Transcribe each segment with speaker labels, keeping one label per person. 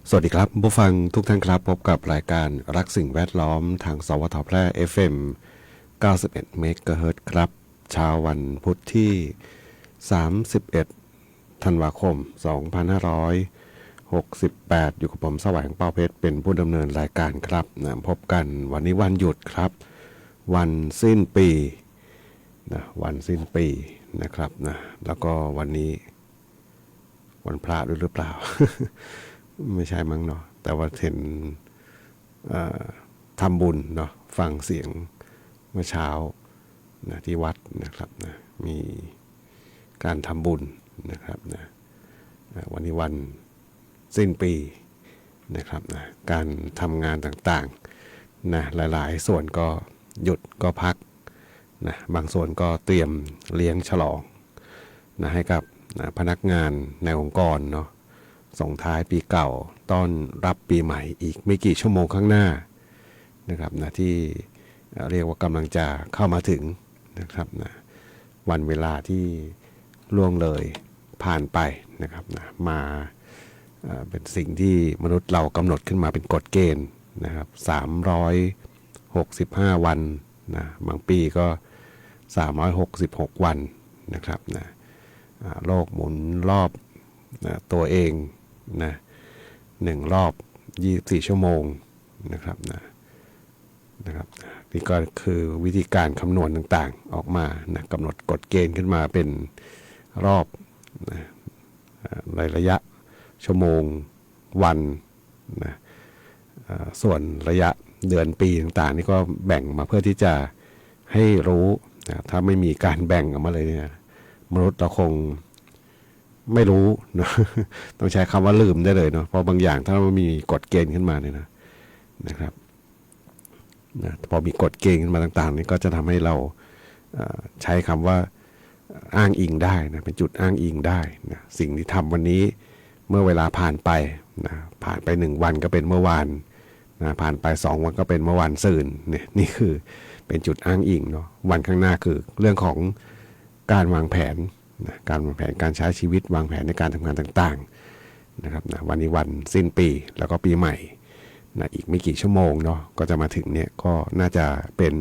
Speaker 1: สวัสดีครับผู้ฟังทุกท่านครับพบกับรายการรักสิ่งแวดล้อมทางสวทแพร่ FM 91เมกะเฮิรตซ์ครับเช้าวันพุธที่31ธันวาคม2568อยู่กับผมแสวงเป้าเพชรเป็นผู้ดำเนินรายการครับนะพบกันวันนี้วันหยุดครับวันสิ้นปีนะวันสิ้นปีนะครับนะแล้วก็วันนี้วันพระด้วยหรือเปล่า ไม่ใช่มั้งเนาะแต่ว่าเห็นทำบุญเนาะฟังเสียงเมื่อเช้านะที่วัดนะครับนะมีการทำบุญนะครับนะวันนี้วันสิ้นปีนะครับนะการทำงานต่างๆนะหลายๆส่วนก็หยุดก็พักนะบางส่วนก็เตรียมเลี้ยงฉลองนะให้กับนะพนักงานในองค์กรเนาะส่งท้ายปีเก่าต้อนรับปีใหม่อีกไม่กี่ชั่วโมงข้างหน้านะครับนะที่เรียกว่ากำลังจะเข้ามาถึงนะครับนะวันเวลาที่ล่วงเลยผ่านไปนะครับนะมาเป็นสิ่งที่มนุษย์เรากำหนดขึ้นมาเป็นกฎเกณฑ์นะครับ365วันนะบางปีก็366วันนะครับนะโลกหมุนรอบนะตัวเองนะ1 รอบ24ชั่วโมงนะครับนะครับนี่ก็คือวิธีการคำนวณต่างๆออกมานะกำหนดกฎเกณฑ์ขึ้นมาเป็นรอบนะในระยะชั่วโมงวันนะส่วนระยะเดือนปีต่างๆนี่ก็แบ่งมาเพื่อที่จะให้รู้นะถ้าไม่มีการแบ่งออกมาเลยเนี่ยมนุษย์เราคงไม่รู้นะต้องใช้คำว่าลืมได้เลยเนาะเพราะบางอย่างถ้ามันมีกฎเกณฑ์ขึ้นมาเนี่ยนะครับนะพอมีกฎเกณฑ์ขึ้นมาต่างๆนี่ก็จะทำให้เราใช้คำว่าอ้างอิงได้นะเป็นจุดอ้างอิงได้นะสิ่งที่ทำวันนี้เมื่อเวลาผ่านไปนะผ่านไป1 วันก็เป็นเมื่อวานนะผ่านไป2 วันก็เป็นเมื่อวานซืนเนี่ยนี่คือเป็นจุดอ้างอิงเนาะวันข้างหน้าคือเรื่องของการวางแผนนะการวางแผนการใช้ชีวิตวางแผนในการทำงานต่างๆนะครับนะวันนี้วันสิ้นปีแล้วก็ปีใหม่นะอีกไม่กี่ชั่วโมงเนาะก็จะมาถึงเนี่ยก็น่าจะเป็น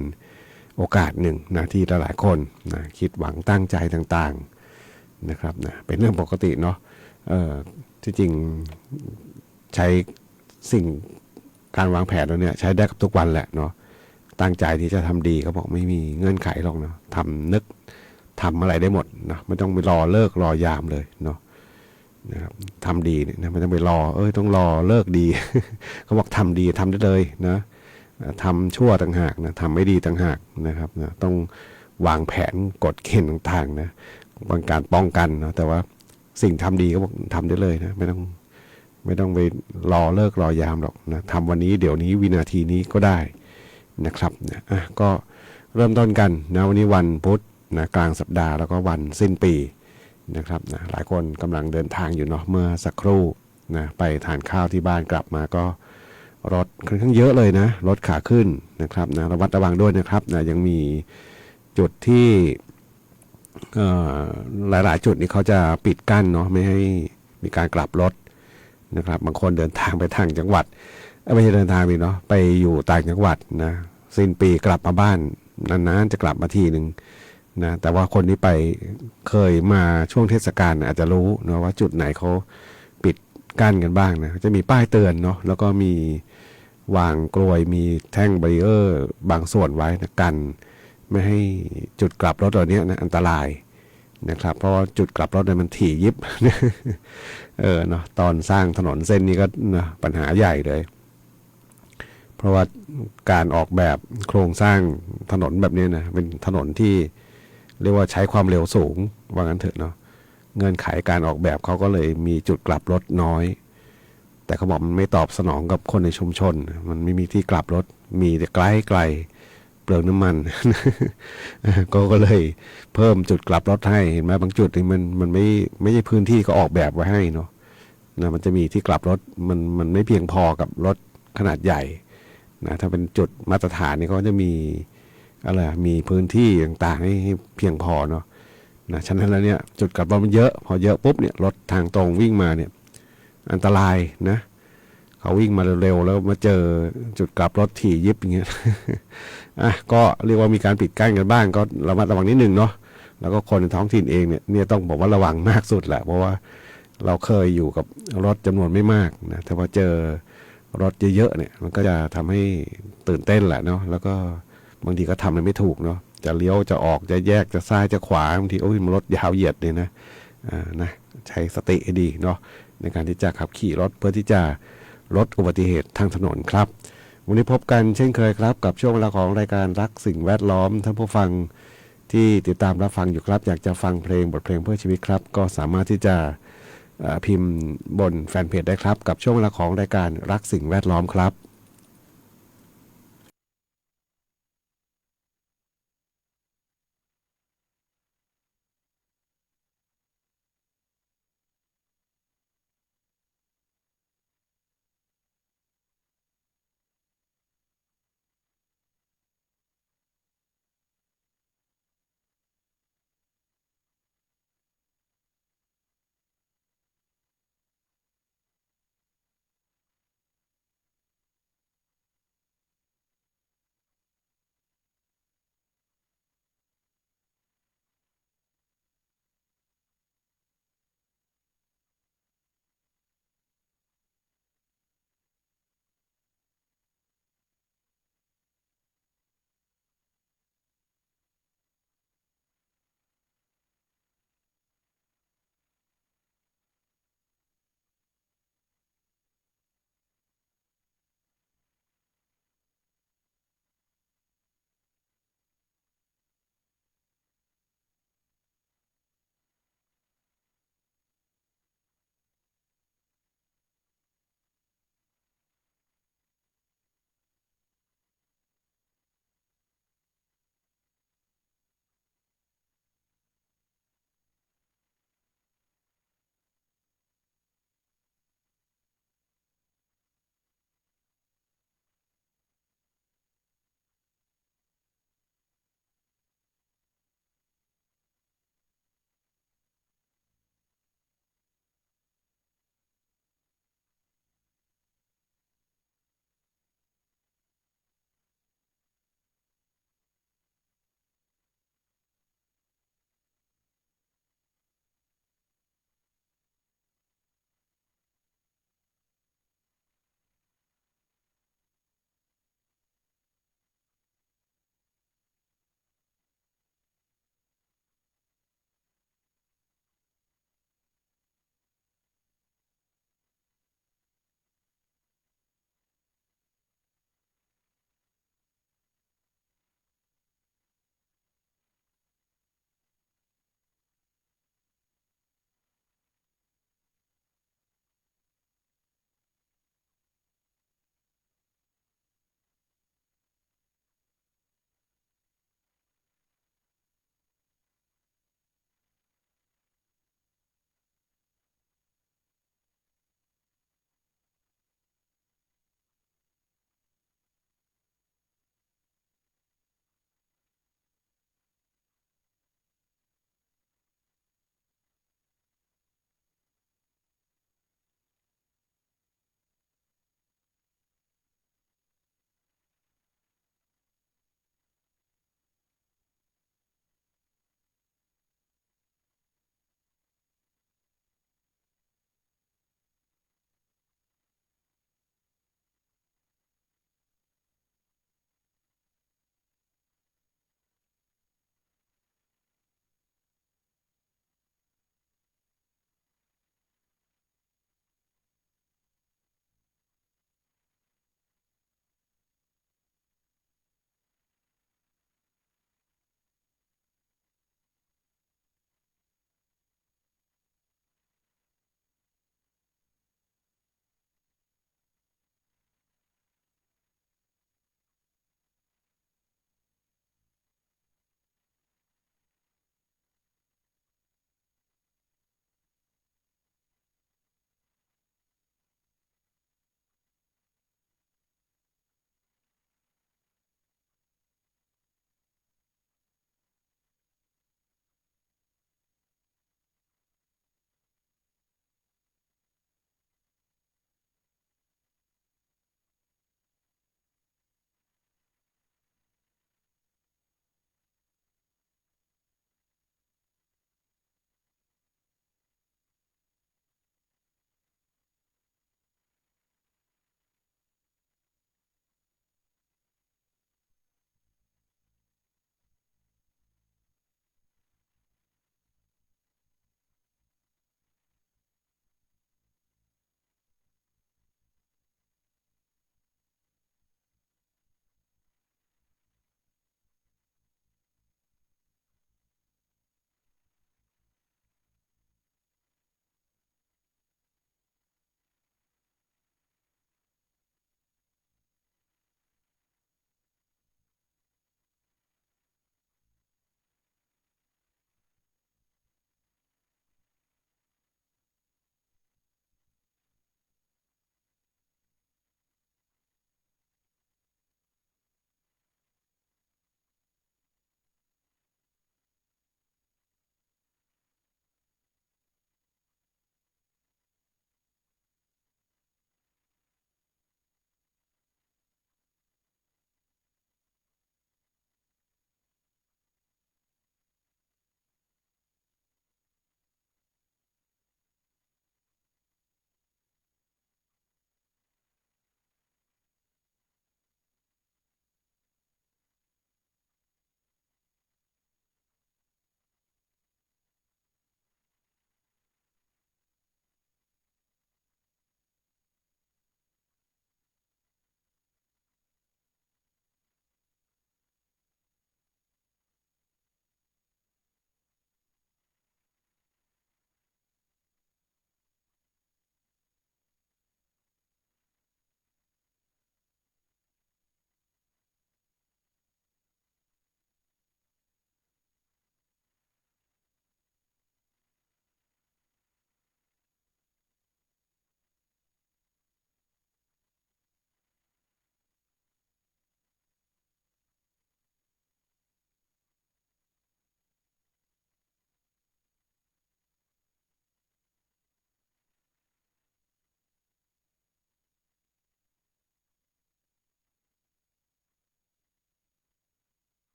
Speaker 1: โอกาสหนึ่งนะที่หลายๆคนนะคิดหวังตั้งใจต่างๆนะครับนะเป็นเรื่องปกติเนาะที่จริงใช้สิ่งการวางแผนเราเนี่ยใช้ได้กับทุกวันแหละเนาะตั้งใจที่จะทำดีเขาบอกไม่มีเงื่อนไขหรอกเนาะทำอะไรได้หมดนะไม่ต้องไปรอเลิกรอยามเลยเนาะนะครับทำดีเนี่ยนะไม่ต้องไปรอต้องรอเลิกดี เขาบอกทำดีทำได้เลยนะทำชั่วต่างหากนะทำไม่ดีต่างหากนะครับนะต้องวางแผนกฎเกณฑ์ต่างๆนะบางการป้องกันเนาะแต่ว่าสิ่งทำดีก็บอกทำได้เลยนะไม่ต้องไปรอเลิกรอยามหรอกนะทำวันนี้เดี๋ยวนี้วินาทีนี้ก็ได้นะครับนะก็เริ่มต้นกันนะวันนี้วันพุธนะกลางสัปดาห์แล้วก็วันสิ้นปีนะครับนะหลายคนกำลังเดินทางอยู่เนาะเมื่อสักครู่นะไปทานข้าวที่บ้านกลับมาก็รถค่อนข้างเยอะเลยนะรถขาขึ้นนะครับนะระมัดระวังด้วยนะครับนะยังมีจุดที่หลายๆจุดนี่เขาจะปิดกั้นเนาะไม่ให้มีการกลับรถนะครับบางคนเดินทางไปทางจังหวัดไม่ใช่เดินทางไปเนาะไปอยู่ต่างจังหวัดนะสิ้นปีกลับมาบ้านนานๆจะกลับมาทีนึงนะแต่ว่าคนที่ไปเคยมาช่วงเทศกาลอาจจะรู้นะว่าจุดไหนเขาปิดกั้นกันบ้างนะจะมีป้ายเตือนเนาะแล้วก็มีวางกลวยมีแท่งบารีเออร์บางส่วนไว้นะกันไม่ให้จุดกลับรถตัวนี้นะอันตรายนะครับเพราะว่าจุดกลับรถเนี่ยมันถี่ยิบ เนาะตอนสร้างถนนเส้นนี้ก็นะปัญหาใหญ่เลยเพราะว่าการออกแบบโครงสร้างถนนแบบนี้นะเป็นถนนที่เรียกว่าใช้ความเร็วสูงว่างั้นเถอะเนาะเงื่อนไขการออกแบบเขาก็เลยมีจุดกลับรถน้อยแต่เขาบอกมันไม่ตอบสนองกับคนในชุมชนมันไม่มีที่กลับรถมีแต่ไกลเปลืองน้ำมัน ก็เลยเพิ่มจุดกลับรถให้เห็นไหมบางจุดนี่มันไม่ใช่พื้นที่ก็ออกแบบไว้ให้เนาะนะมันจะมีที่กลับรถมันไม่เพียงพอกับรถขนาดใหญ่นะถ้าเป็นจุดมาตรฐานนี่ก็จะมีอะไรมีพื้นที่ต่างๆให้เพียงพอเนาะนะฉะนั้นแล้วเนี่ยจุดกลับรถมันเยอะพอเยอะปุ๊บเนี่ยรถทางตรงวิ่งมาเนี่ยอันตรายนะ เขาวิ่งมาเร็วๆแล้วมาเจอจุดกลับรถถี่ยิบอย่างเงี้ย อ่ะก็เรียกว่ามีการปิดกั้นกันบ้างก็ระมัดระวังนิดนึงเนาะแล้วก็คนในท้องถิ่นเองเนี่ยต้องบอกว่าระวังมากสุดแหละเพราะว่าเราเคยอยู่กับรถจำนวนไม่มากนะแต่พอเจอรถเยอะๆเนี่ยมันก็จะทำให้ตื่นเต้นแหละเนาะแล้วก็บางทีก็ทำอะไรไม่ถูกเนาะจะเลี้ยวจะออกจะแยกจะซ้ายจะขวาบางทีโอ้ยมันรถยาวเหยียดเลยนะนะใช้สติให้ดีเนาะในการที่จะขับขี่รถเพื่อที่จะลดอุบัติเหตุทางถนนครับวันนี้พบกันเช่นเคยครับกับช่วงเวลาของรายการรักสิ่งแวดล้อมท่านผู้ฟังที่ติดตามรับฟังอยู่ครับอยากจะฟังเพลงบทเพลงเพื่อชีวิตครับก็สามารถที่จะพิมพ์บนแฟนเพจได้ครับกับช่วงเวลาของรายการรักสิ่งแวดล้อมครับ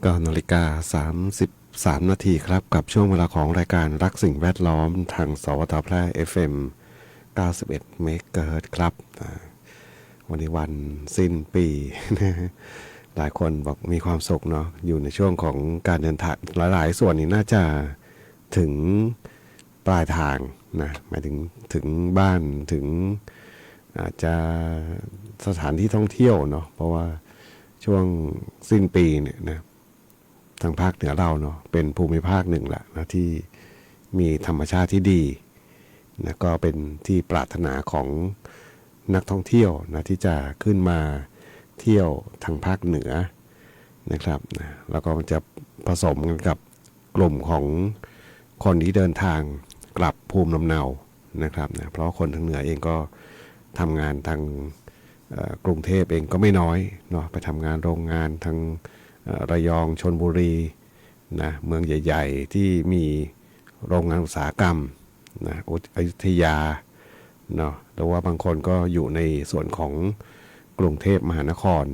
Speaker 1: 9:33 นาทีครับกับช่วงเวลาของรายการรักสิ่งแวดล้อมทางสวทแพร่ FM 91 เมกะเฮิรตซ์ครับวันนี้วันสิ้นปี หลายคนบอกมีความสุขเนาะอยู่ในช่วงของการเดินทางหลายๆส่วนนี้น่าจะถึงปลายทางนะหมายถึงบ้านถึงอาจจะสถานที่ท่องเที่ยวเนาะเพราะว่าช่วงสิ้นปีเนี่ยนะทางภาคเหนือเราเนาะเป็นภูมิภาคหนึ่งแหละนะที่มีธรรมชาติที่ดีนะก็เป็นที่ปรารถนาของนักท่องเที่ยวนะที่จะขึ้นมาเที่ยวทางภาคเหนือนะครับนะแล้วก็มันจะผสมกันกับกลุ่มของคนที่เดินทางกลับภูมิลำเนานะครับนะเพราะคนทางเหนือเองก็ทำงานทางกรุงเทพเองก็ไม่น้อยเนาะไปทำงานโรงงานทางระยองชลบุรีนะเมืองใหญ่ๆที่มีโรงงานอุตสาหกรรมนะอยุธยาเนาะหรือว่าบางคนก็อยู่ในส่วนของกรุงเทพมหานคร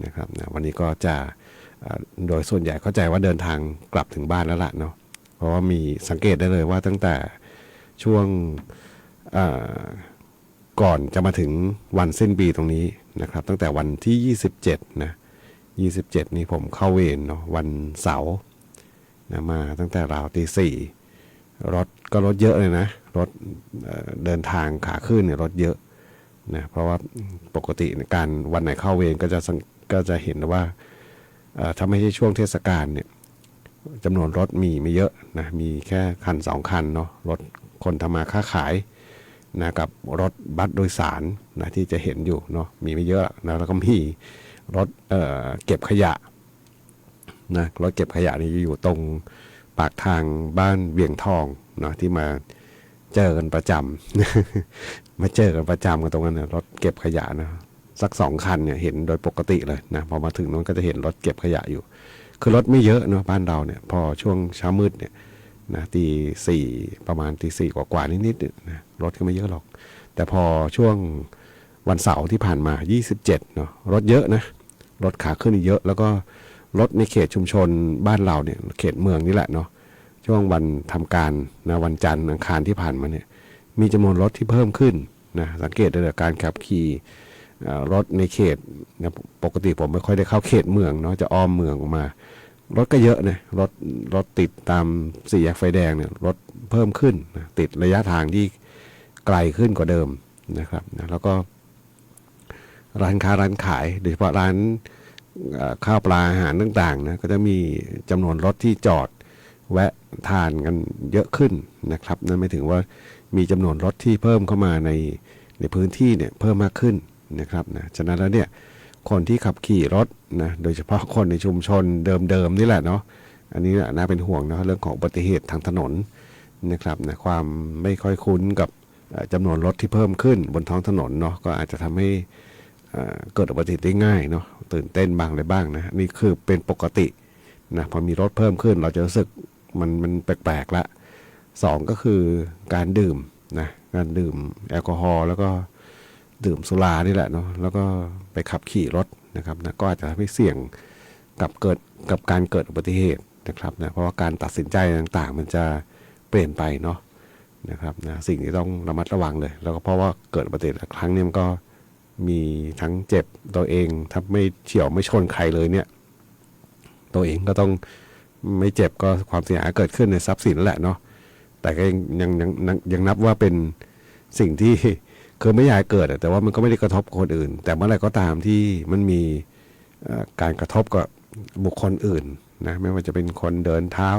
Speaker 1: นะครับนะวันนี้ก็จะโดยส่วนใหญ่เข้าใจว่าเดินทางกลับถึงบ้านแล้วล่ะเนาะเพราะว่ามีสังเกตได้เลยว่าตั้งแต่ช่วงก่อนจะมาถึงวันสิ้นปีตรงนี้นะครับตั้งแต่วันที่27นะ27นี้ผมเข้าเวรเนาะวันเสาร์นะมาตั้งแต่ราวตี 4รถเยอะเลยนะรถเดินทางขาขึ้นเนี่ยรถเยอะนะเพราะว่าปกติการวันไหนเข้าเวรก็จะเห็นว่าถ้าไม่ใช่ช่วงเทศกาลเนี่ยจำนวนรถมีไม่เยอะนะมีแค่คัน2คันเนาะรถคนทำมาค้าขายนะกับรถบัสโดยสารนะที่จะเห็นอยู่เนาะมีไม่เยอะนะแล้วก็มีรถเก็บขยะนะรถเก็บขยะนี่อยู่ตรงปากทางบ้านเวียงทองเนาะที่มาเจอกันประจำ มาเจอกันประจำกันตรงนั้นนะรถเก็บขยะนะสัก2คันเนี่ยเห็นโดยปกติเลยนะพอมาถึงนั้นก็จะเห็นรถเก็บขยะอยู่คือรถไม่เยอะเนาะบ้านเราเนี่ยพอช่วงเช้ามืดเนี่ยนะตี 4ประมาณตี 4กว่านิดๆนะรถก็ไม่เยอะหรอกแต่พอช่วงวันเสาร์ที่ผ่านมา27เนาะรถเยอะนะรถขาขึ้นเยอะแล้วก็รถในเขตชุมชนบ้านเราเนี่ยเขตเมืองนี่แหละเนาะช่วงวันทำการนะวันจันทร์อังคารที่ผ่านมาเนี่ยมีจำนวนรถที่เพิ่มขึ้นนะสังเกตได้จากการขับขี่รถในเขตนะปกติผมไม่ค่อยได้เข้าเขตเมืองเนาะจะอ้อมเมืองออกมารถก็เยอะนะรถติดตามสี่แยกไฟแดงเนี่ยรถเพิ่มขึ้นนะติดระยะทางที่ไกลขึ้นกว่าเดิมนะครับนะแล้วก็ร้านค้าร้านขายโดยเฉพาะร้านข้าวปลาอาหารต่างๆนะก็จะมีจำนวนรถที่จอดแวะทานกันเยอะขึ้นนะครับนั่นหมายถึงว่ามีจำนวนรถที่เพิ่มเข้ามาในพื้นที่เนี่ยเพิ่มมากขึ้นนะครับนะฉะนั้นแล้วเนี่ยคนที่ขับขี่รถนะโดยเฉพาะคนในชุมชนเดิมนี่แหละเนาะอันนี้น่าเป็นห่วงนะเรื่องของอุบัติเหตุทางถนนนะครับนะความไม่ค่อยคุ้นกับจำนวนรถที่เพิ่มขึ้นบนท้องถนนเนาะก็อาจจะทำให้เกิดอุบัติเหตุได้ง่ายเนาะตื่นเต้นบ้างอะไรบ้างนะนี่คือเป็นปกตินะพอมีรถเพิ่มขึ้นเราจะรู้สึกมันแปลกๆละ2ก็คือการดื่มนะการดื่มแอลกอฮอล์แล้วก็ดื่มสุรานี่แหละเนาะแล้วก็ไปขับขี่รถนะครับนะก็อาจจะทำให้เสี่ยงกับการเกิดอุบัติเหตุนะครับนะเพราะว่าการตัดสินใจต่างๆมันจะเปลี่ยนไปเนาะนะครับนะสิ่งที่ต้องระมัดระวังเลยแล้วก็เพราะว่าเกิดอุบัติเหตุครั้งนี้มันก็มีทั้งเจ็บตัวเองถ้าไม่เฉี่ยวไม่ชนใครเลยเนี่ยตัวเองก็ต้องไม่เจ็บก็ความเสียหายเกิดขึ้นในทรัพย์สินแหละเนาะแต่ก็ยังนับว่าเป็นสิ่งที่คือไม่อยากเกิดแต่ว่ามันก็ไม่ได้กระทบคนอื่นแต่เมื่อไหร่ก็ตามที่มันมีการกระทบกับบุคคลอื่นนะไม่ว่าจะเป็นคนเดินเท้า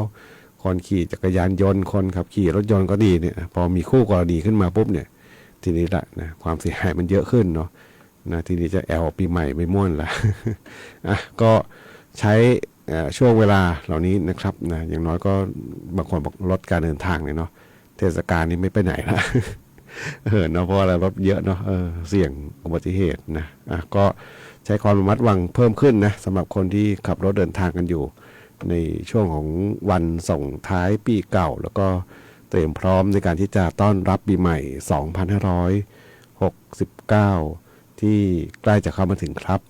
Speaker 1: คนขี่จักรยานยนต์คนขับขี่รถยนต์ก็ดีเนี่ยพอมีคู่กรณีขึ้นมาปุ๊บเนี่ยทีนี้ละนะความเสียหายมันเยอะขึ้นเนาะนะทีนี้จะแอลปีใหม่ไม่ม่วนละ ก็ใช้ช่วงเวลาเหล่านี้นะครับนะอย่างน้อยก็บางคนบอกลดการเดินทางเลยเนาะเทศกาลนี้ไม่ไปไหนละ เนาะเพราะอะไรรถเยอะเนาะเสี่ยงอุบัติเหตุนะก็ใช้ความระมัดระวังเพิ่มขึ้นนะสำหรับคนที่ขับรถเดินทางกันอยู่ในช่วงของวันส่งท้ายปีเก่าแล้วก็เตรียมพร้อมในการที่จะต้อนรับปีใหม่2569ที่ใกล้จะเข้ามาถึงครับ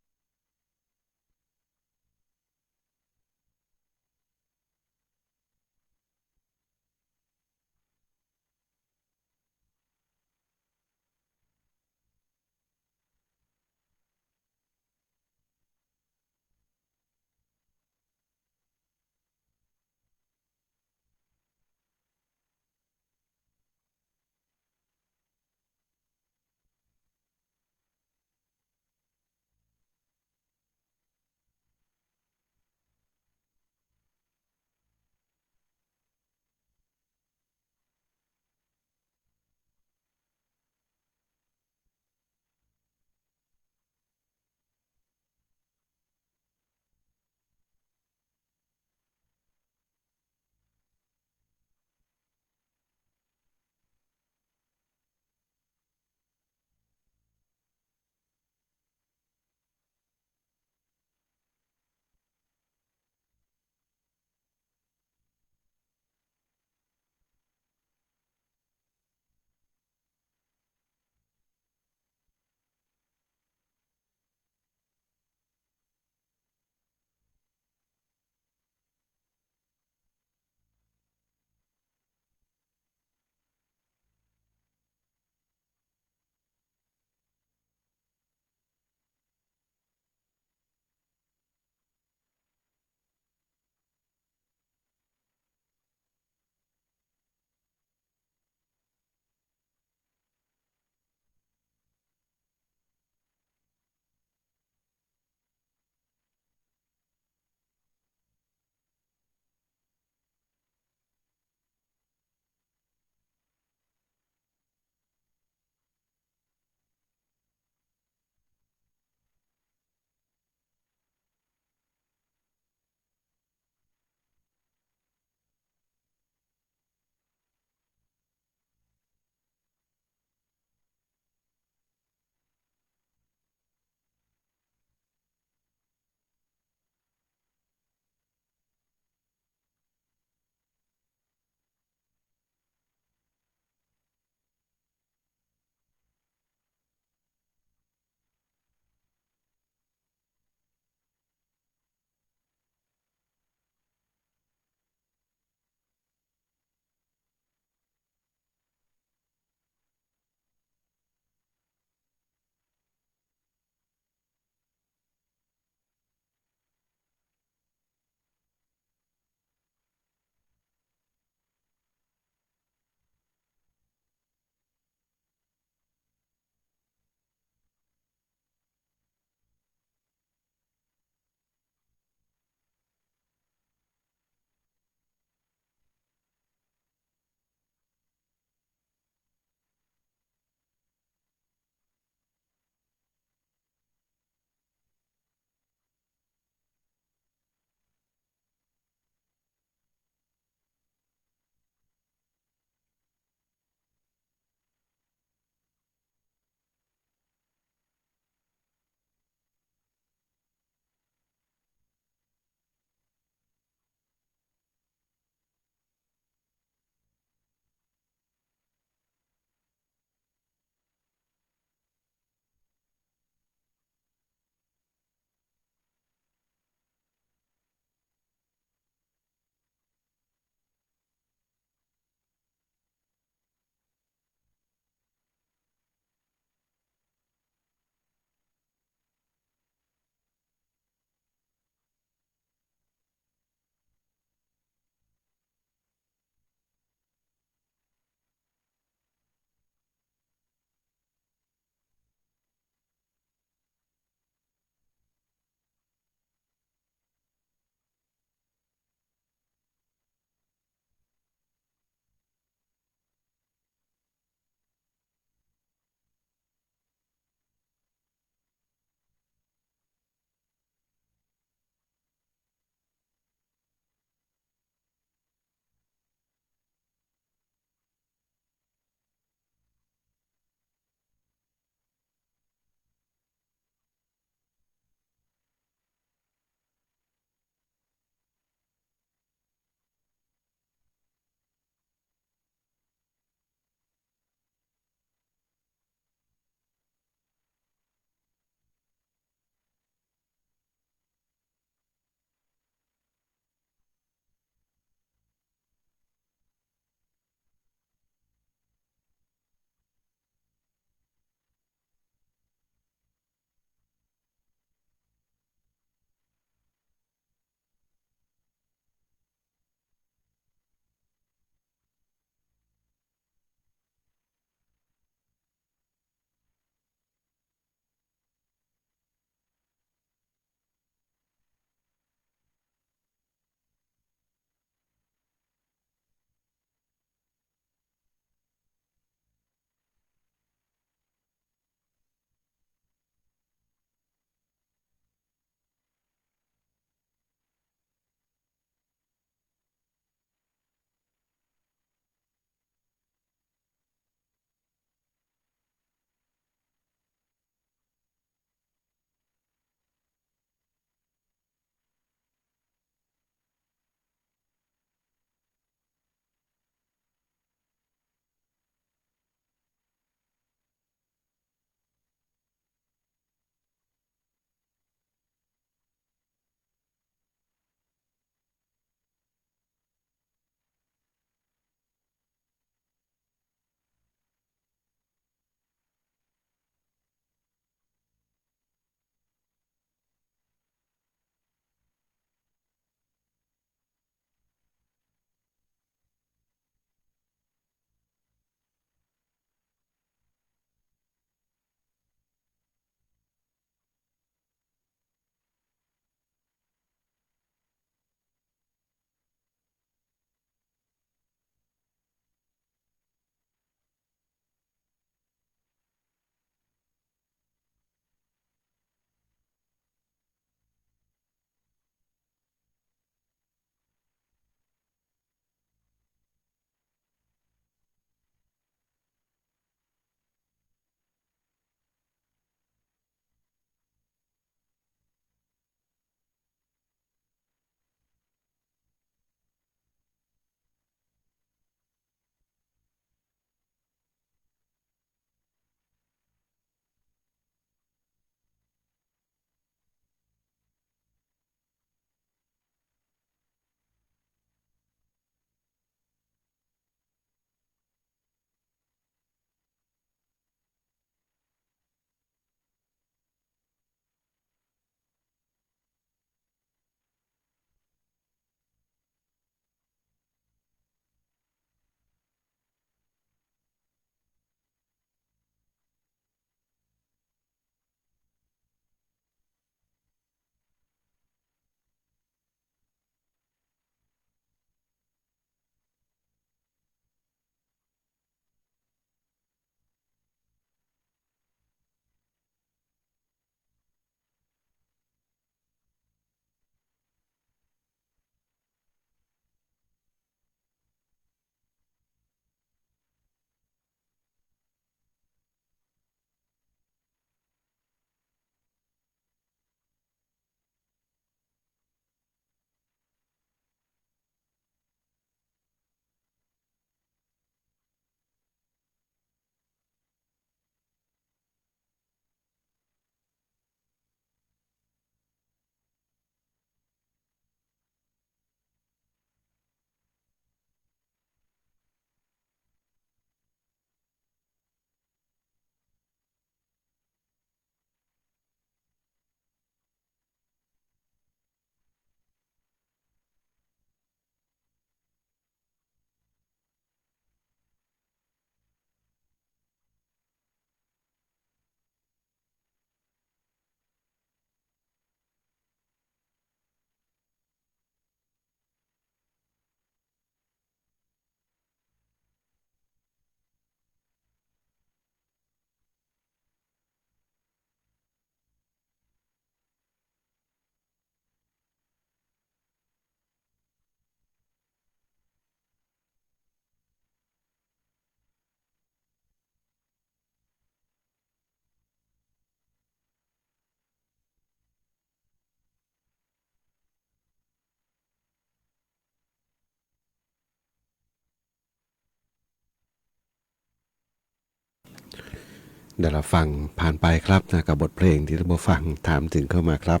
Speaker 1: เดี๋ยวเราฟังผ่านไปครับนะกับบทเพลงที่ท่านผู้ฟังถามถึงเข้ามาครับ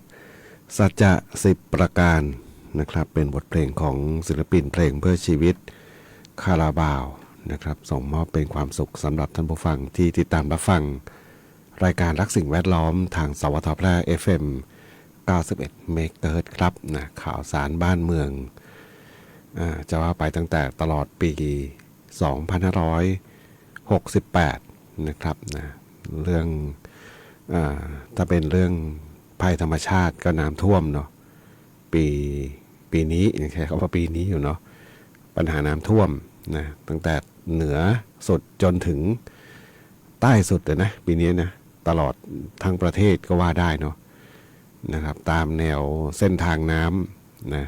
Speaker 1: สัจจะ10 ประการนะครับเป็นบทเพลงของศิลปินเพลงเพื่อชีวิตคาราบาวนะครับส่งมอบเป็นความสุขสำหรับท่านผู้ฟังที่ติดตามรับฟังรายการรักสิ่งแวดล้อมทางสวทแพร่ FM 91 เมกะเฮิรตซ์ครับนะข่าวสารบ้านเมืองจะว่าไปตั้งแต่ตลอดปี 2568 นะครับนะเรื่องถ้าเป็นเรื่องภัยธรรมชาติก็น้ำท่วมเนาะปีนี้ใช้คำว่าปีนี้อยู่เนาะปัญหาน้ำท่วมนะตั้งแต่เหนือสุดจนถึงใต้สุดเลยนะปีนี้นะตลอดทั้งประเทศก็ว่าได้เนาะนะครับตามแนวเส้นทางน้ำนะ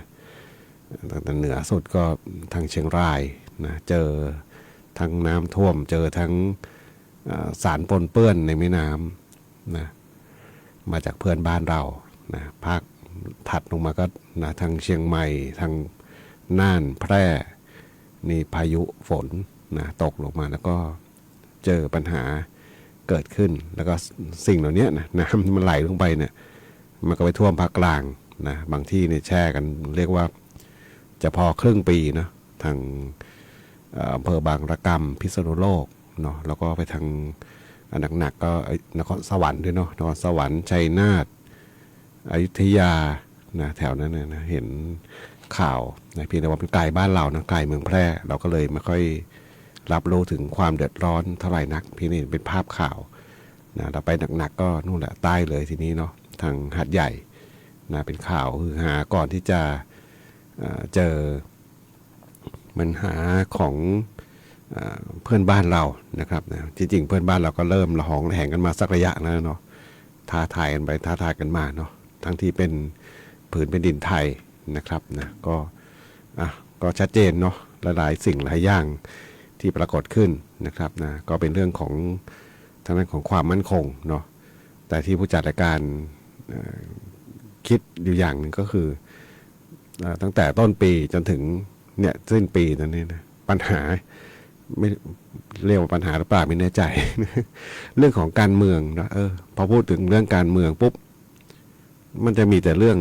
Speaker 1: ตั้งแต่เหนือสุดก็ทางเชียงรายนะเจอทั้งน้ำท่วมเจอทั้งสารปนเปื้อนในแม่น้ำนะมาจากเพื่อนบ้านเรานะภาคถัดลงมาก็นะทางเชียงใหม่ทางน่านแพร่นี่พายุฝนนะตกลงมาแล้วก็เจอปัญหาเกิดขึ้นแล้วก็สิ่งเหล่านี้นะน้ำมันไหลลงไปเนี่ยมันก็ไปท่วมภาคกลางนะบางที่เนี่ยแช่กันเรียกว่าจะพอครึ่งปีนะทางอำเภอบางระกำพิษณุโลกเนาะแล้วก็ไปทางหนักๆก็นครสวรรค์ด้วยเนาะนครสวรรค์ชัยนาทอยุธยานะแถวนั้นนะเห็นข่าวนะเพียงแต่ว่าเป็นไกลบ้านเรานะไกลเมืองแพร่เราก็เลยไม่ค่อยรับรู้ถึงความเดือดร้อนเท่าไหร่นักพี่นี่เป็นภาพข่าวนะเราไปหนักๆก็นู่นแหละใต้เลยทีนี้เนาะทางหาดใหญ่นะเป็นข่าวคือหาก่อนที่จะเจอปัญหาของเพื่อนบ้านเรานะครับนะจริงๆเพื่อนบ้านเราก็เริ่มระหองระแหงกันมาสักระยะแล้วเนาะท้าทายกันไปท้าทายกันมาเนาะทั้งที่เป็นผืนเป็นดินไทยนะครับนะก็ชัดเจนเนาะหลายๆสิ่งหลายอย่างที่ปรากฏขึ้นนะครับนะก็เป็นเรื่องของทางด้านของความมั่นคงเนาะแต่ที่ผู้จัดรายการคิดอยู่อย่างหนึ่งก็คือตั้งแต่ต้นปีจนถึงเนี่ยสิ้นปีตอนนี้นะปัญหาไม่เรียกว่าปัญหาหรือเปล่าไม่แน่ใจ เรื่องของการเมืองนะพอพูดถึงเรื่องการเมืองปุ๊บมันจะมีแต่เรื่อง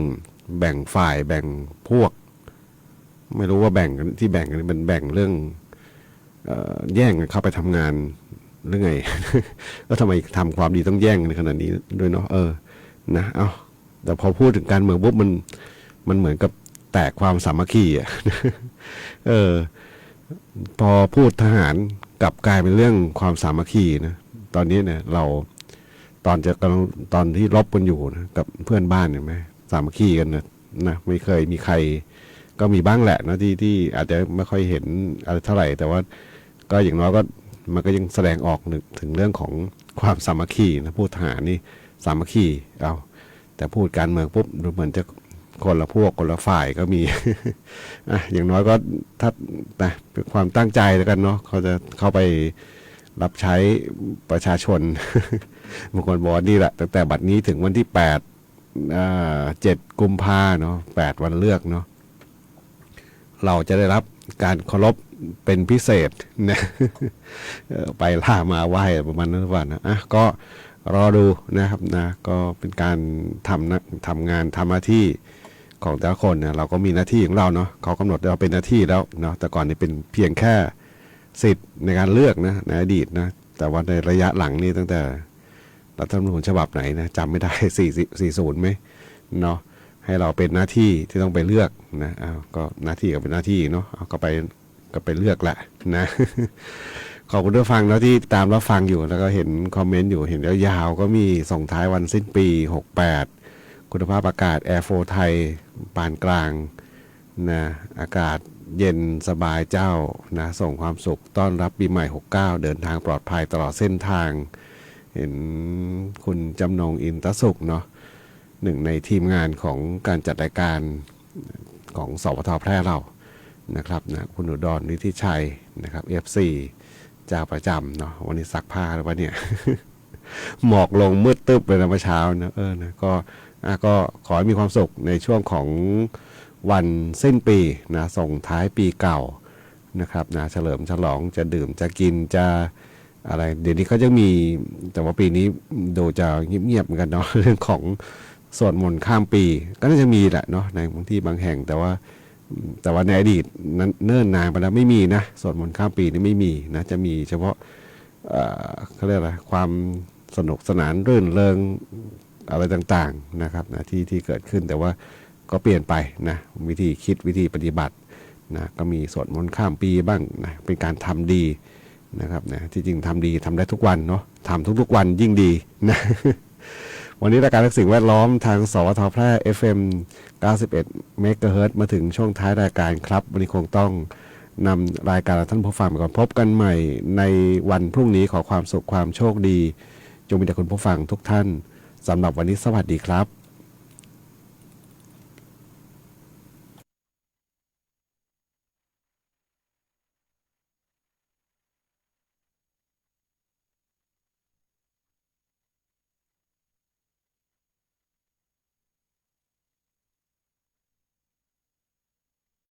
Speaker 1: แบ่งฝ่ายแบ่งพวกไม่รู้ว่าแบ่งกันที่แบ่งกันเป็นแบ่งเรื่องแย่งกันเข้าไปทำงานหรือไง แล้วทำไมทำความดีต้องแย่งในขนาดนี้ด้วยเนาะนะแต่พอพูดถึงการเมืองปุ๊บมันเหมือนกับแตกความสามัคคีอ่ะ พอพูดทหารกลับกลายเป็นเรื่องความสามัคคีนะตอนนี้เนี่ยเราตอนที่รบกันอยู่นะกับเพื่อนบ้านเห็นไหมสามัคคีกันนะไม่เคยมีใครก็มีบ้างแหละนะที่อาจจะไม่ค่อยเห็นอะไรเท่าไหร่แต่ว่าก็อย่างน้อยก็มันก็ยังแสดงออกถึงเรื่องของความสามัคคีนะพูดทหารนี่สามัคคีแต่พูดการเมืองปุ๊บดูเหมือนจะคนละพวกคนละฝ่ายก็มี อย่างน้อยก็ถ้านะเป็นความตั้งใจแล้วกันเนาะเขาจะเข้าไปรับใช้ประชาชน บางคนบอกนี่แหละตั้งแต่บัดนี้ถึงวันที่7 กุมภาเนาะ8 วันเลือกเนาะเราจะได้รับการเคารพเป็นพิเศษนะ ไปล่ามาไหว้ประมาณนั้นว่านะก็รอดูนะครับนะก็เป็นการทำงานทำหน้าที่ของแต่ละคนเนี่ยเราก็มีหน้าที่ของเราเนาะเขากำหนดเราเป็นหน้าที่แล้วเนาะแต่ก่อนนี่เป็นเพียงแค่สิทธิ์ในการเลือกนะในอดีตนะแต่ว่าในระยะหลังนี่ตั้งแต่รัฐธรรมนูญฉบับไหนนะจำไม่ได้40ไหมเนาะให้เราเป็นหน้าที่ที่ต้องไปเลือกนะก็หน้าที่ก็เป็นหน้าที่เนาะก็ไปเลือกแหละนะ ขอบคุณที่ฟังแล้วที่ตามรับฟังอยู่แล้วก็เห็นคอมเมนต์อยู่เห็นยาวๆก็มีส่งท้ายวันสิ้นปี68คุณภาพอากาศแอร์โฟไทยปานกลางนะอากาศเย็นสบายเจ้านะส่งความสุขต้อนรับปีใหม่69เดินทางปลอดภัยตลอดเส้นทางเห็นคุณจำนงอินทสุขเนาะหนึ่งในทีมงานของการจัดรายการของสวทแพร่เรานะครับนะคุณอุดรนิธิชัยนะครับ F4 เจ้าประจำเนาะวันนี้ซักผ้าแล้ววะเนี่ย หมอกลงมืดตึ๊บเลยนะเมื่อเช้านะนะก็ขอให้มีความสุขในช่วงของวันสิ้นปีนะส่งท้ายปีเก่านะครับนะเฉลิมฉลองจะดื่มจะกินจะ อะไรเดี๋ยวนี้เขาจะมีแต่ว่าปีนี้ดูจะเงียบๆเหมือนกันเนาะ เรื่องของสวดมนต์ข้ามปีก็น่าจะมีแหละเนาะในบางที่บางแห่งแต่ว่าในอดีตนั้นเนิ่นนานไปแล้วไม่มีนะสวดมนต์ข้ามปีนี่ไม่มีนะจะมีเฉพาะเขาเรียกอะไรความสนุกสนานรื่นเริงอะไรต่างๆนะครับนะที่เกิดขึ้นแต่ว่าก็เปลี่ยนไปนะวิธีคิดวิธีปฏิบัตินะก็มีสวดมนต์ข้ามปีบ้างนะเป็นการทำดีนะครับนะที่จริงทำดีทำได้ทุกวันเนาะทำทุกๆวันยิ่งดีนะ วันนี้รายการสิ่งแวดล้อมทางสวทแพร่ FM 91 เมกะเฮิรตซ์มาถึงช่วงท้ายรายการครับวันนี้คงต้องนำรายการท่านผู้ฟังไปก่อนพบกันใหม่ในวันพรุ่งนี้ขอความสุขความโชคดีจงมีแต่คุณผู้ฟังทุกท่านสำหรับวันนี้สวัสดีครับ